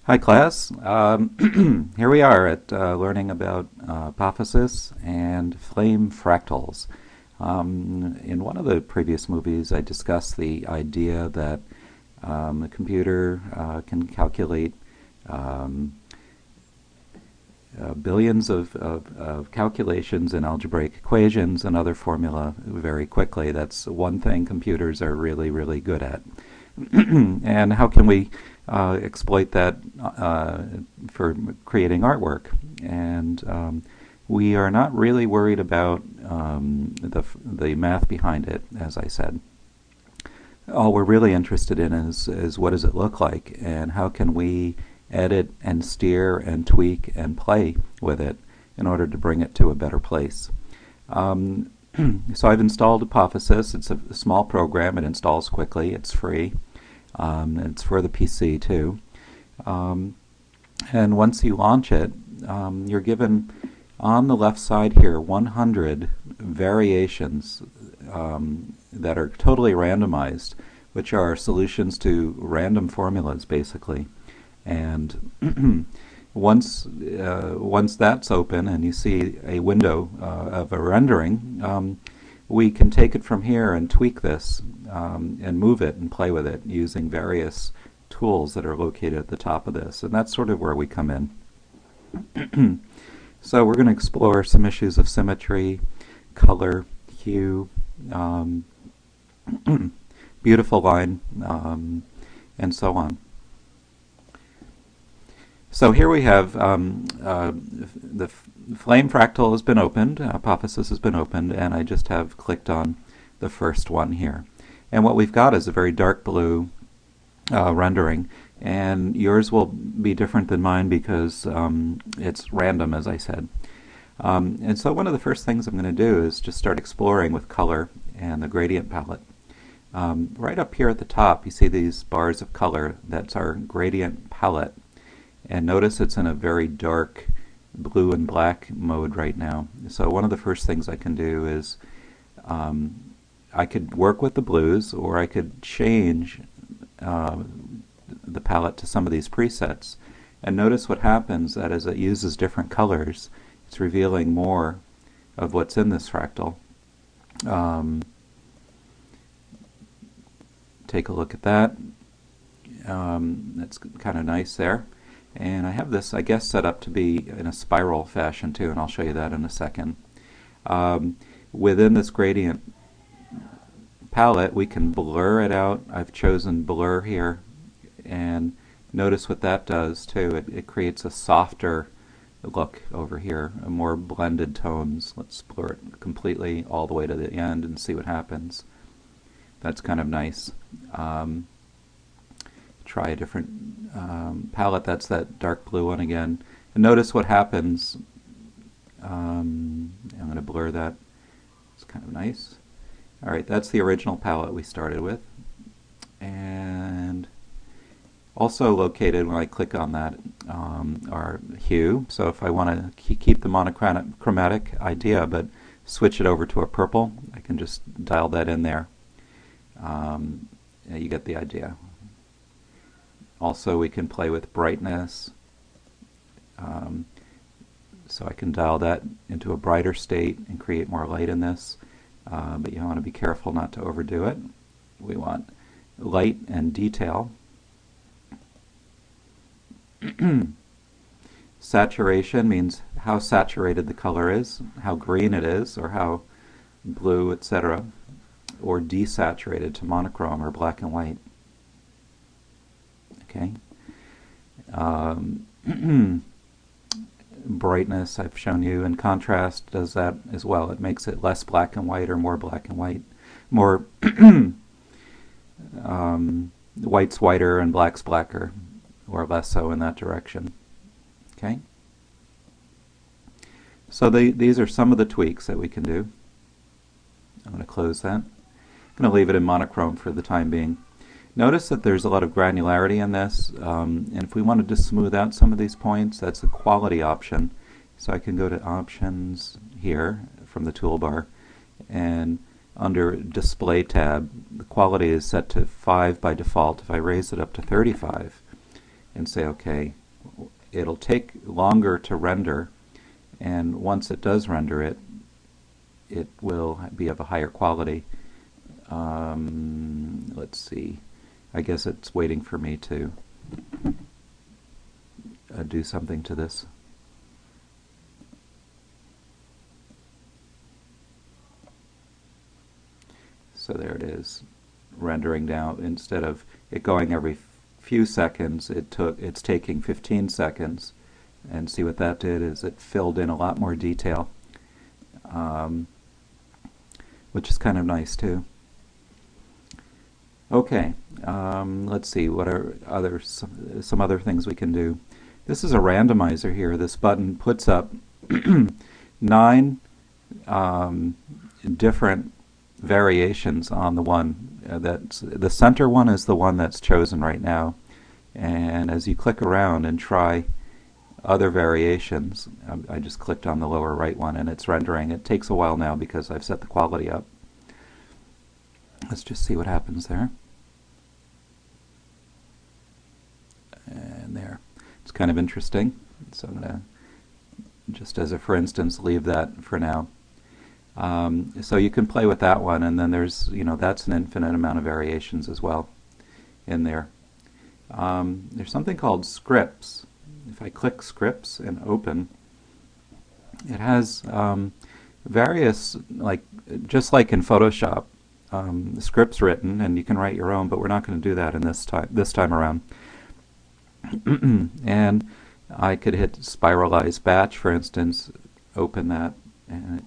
Hi class. Here we are at learning about apophysis and flame fractals. In one of the previous movies I discussed the idea that the computer can calculate um, billions of calculations in algebraic equations and other formula very quickly. That's one thing computers are really, really good at. And how can we exploit that for creating artwork? And we are not really worried about the math behind it, as I said. All we're really interested in is what does it look like, and how can we edit and steer and tweak and play with it in order to bring it to a better place. So I've installed Apophysis. It's a small program. It installs quickly. It's free. It's for the PC too. And once you launch it, you're given on the left side here 100 variations that are totally randomized, which are solutions to random formulas basically. And once that's open and you see a window of a rendering, we can take it from here and tweak this and move it and play with it using various tools that are located at the top of this. And that's sort of where we come in. So we're going to explore some issues of symmetry, color, hue, beautiful line, and so on. So here we have the flame fractal has been opened, Apophysis has been opened, and I just have clicked on the first one here. And what we've got is a very dark blue rendering, and yours will be different than mine because it's random, as I said. And so one of the first things I'm going to do is just start exploring with color and the gradient palette. Right up here at the top you see these bars of color. That's our gradient palette. And notice it's in a very dark blue and black mode right now. So one of the first things I can do is I could work with the blues, or I could change the palette to some of these presets. And notice what happens, that as it uses different colors, it's revealing more of what's in this fractal. Take a look at that. That's kind of nice there. And I have this, I guess, set up to be in a spiral fashion too, and I'll show you that in a second. Within this gradient palette, we can blur it out. I've chosen blur here, and notice what that does too. It creates a softer look over here, a more blended tones. Let's blur it completely all the way to the end and see what happens. That's kind of nice. Try a different palette. That's that dark blue one again. And notice what happens. I'm going to blur that. It's kind of nice. Alright, that's the original palette we started with. And also located when I click on that are hue. So if I want to keep the monochromatic idea but switch it over to a purple, I can just dial that in there. You get the idea. Also, we can play with brightness, so I can dial that into a brighter state and create more light in this, but you want to be careful not to overdo it. We want light and detail. Saturation means how saturated the color is, how green it is, or how blue, etc., or desaturated to monochrome or black and white. Okay. Brightness I've shown you, and contrast does that as well. It makes it less black and white or more black and white. More white's whiter and black's blacker, or less so in that direction. Okay. So these are some of the tweaks that we can do. I'm going to close that. I'm going to leave it in monochrome for the time being. Notice that there's a lot of granularity in this, and if we wanted to smooth out some of these points, that's a quality option. So I can go to options here from the toolbar, and under display tab, the quality is set to 5 by default. If I raise it up to 35, and say, okay, it'll take longer to render, and once it does render it, it will be of a higher quality. Let's see. I guess it's waiting for me to do something to this. So there it is, rendering down. Instead of it going every few seconds, it's taking 15 seconds. And see what that did is it filled in a lot more detail, which is kind of nice too. Okay, let's see, what are some other things we can do. This is a randomizer here. This button puts up 9 different variations on the one that's the center one is the one that's chosen right now. And as you click around and try other variations, I just clicked on the lower right one and it's rendering. It takes a while now because I've set the quality up. Let's just see what happens there. And there. It's kind of interesting. So I'm going to, just as a for instance, leave that for now. So you can play with that one, and then there's, that's an infinite amount of variations as well in there. There's something called scripts. If I click scripts and open, it has various, just like in Photoshop, scripts written, and you can write your own, but we're not going to do that in this time around. And I could hit spiralize batch, for instance, open that, and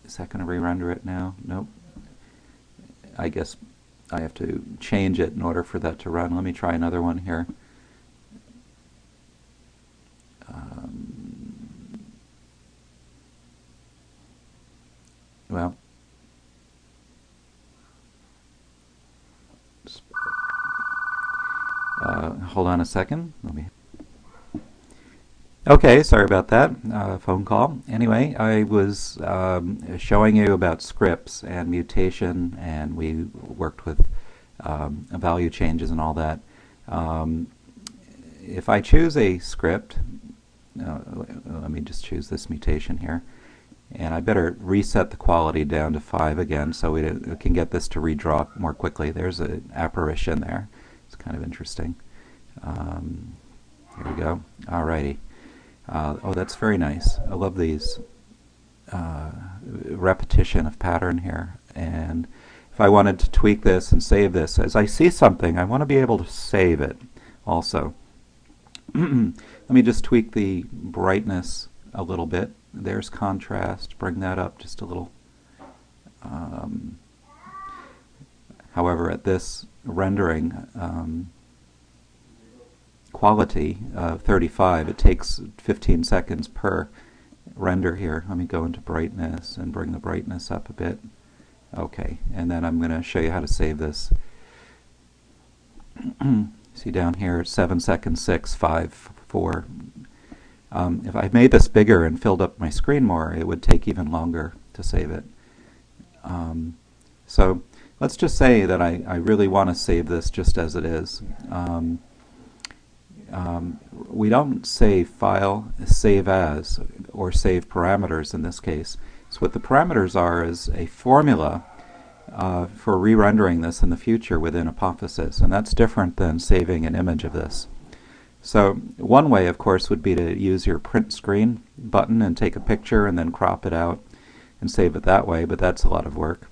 is that going to re-render it now? Nope. I guess I have to change it in order for that to run. Let me try another one here. Well, hold on a second. Okay, sorry about that. Phone call. Anyway, I was showing you about scripts and mutation, and we worked with value changes and all that. If I choose a script, let me just choose this mutation here, and I better reset the quality down to 5 again so we can get this to redraw more quickly. There's an apparition there. It's kind of interesting. Here we go. Alrighty. Oh, that's very nice. I love these repetition of pattern here. And if I wanted to tweak this and save this, as I see something, I want to be able to save it also. Let me just tweak the brightness a little bit. There's contrast. Bring that up just a little. However, at this rendering quality of 35, it takes 15 seconds per render here. Let me go into brightness and bring the brightness up a bit. Okay, and then I'm going to show you how to save this. See down here, 7 seconds, 6, 5, 4. If I made this bigger and filled up my screen more, it would take even longer to save it. So let's just say that I really want to save this just as it is. We don't save file, save as, or save parameters in this case. So what the parameters are is a formula for re-rendering this in the future within Apophysis, and that's different than saving an image of this. So one way, of course, would be to use your print screen button and take a picture and then crop it out and save it that way, but that's a lot of work.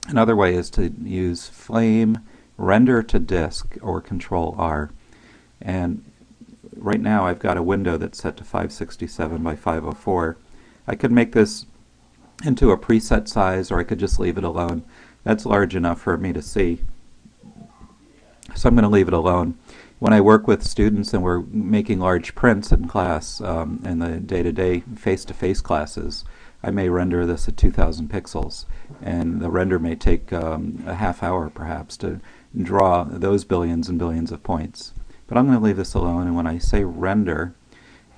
Another way is to use Flame Render to Disk or Control R. And right now I've got a window that's set to 567 by 504. I could make this into a preset size, or I could just leave it alone. That's large enough for me to see. So I'm going to leave it alone. When I work with students and we're making large prints in class, in the day-to-day face-to-face classes, I may render this at 2,000 pixels, and the render may take a half hour perhaps to draw those billions and billions of points. But I'm going to leave this alone, and when I say render,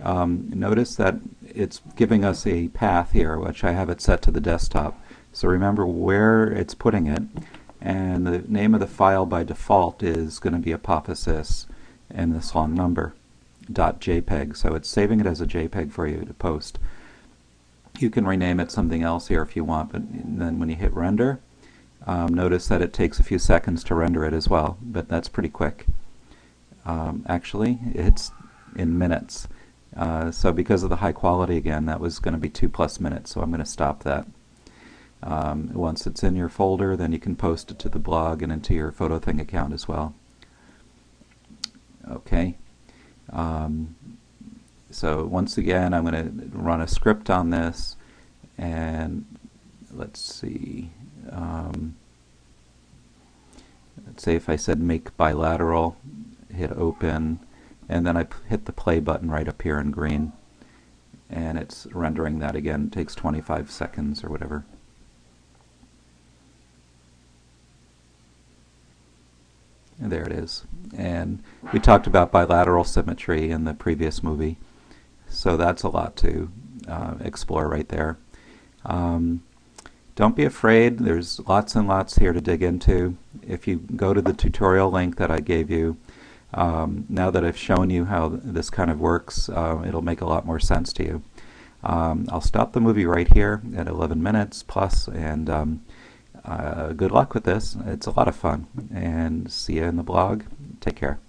notice that it's giving us a path here, which I have it set to the desktop. So remember where it's putting it, and the name of the file by default is going to be Apophysis, and this long number, .jpeg, so it's saving it as a JPEG for you to post. You can rename it something else here if you want, but then when you hit render, notice that it takes a few seconds to render it as well, but that's pretty quick. Actually, it's in minutes. So because of the high quality, again, that was going to be 2+ minutes, so I'm going to stop that. Once it's in your folder, then you can post it to the blog and into your PhotoThing account as well. Okay. So once again, I'm going to run a script on this, and let's see. Let's say if I said make bilateral, hit open, and then I hit the play button right up here in green, and it's rendering that again. It takes 25 seconds or whatever. And there it is. And we talked about bilateral symmetry in the previous movie, so that's a lot to explore right there. Don't be afraid. There's lots and lots here to dig into. If you go to the tutorial link that I gave you, now that I've shown you how this kind of works, it'll make a lot more sense to you. I'll stop the movie right here at 11 minutes plus, and good luck with this. It's a lot of fun, and see you in the blog. Take care.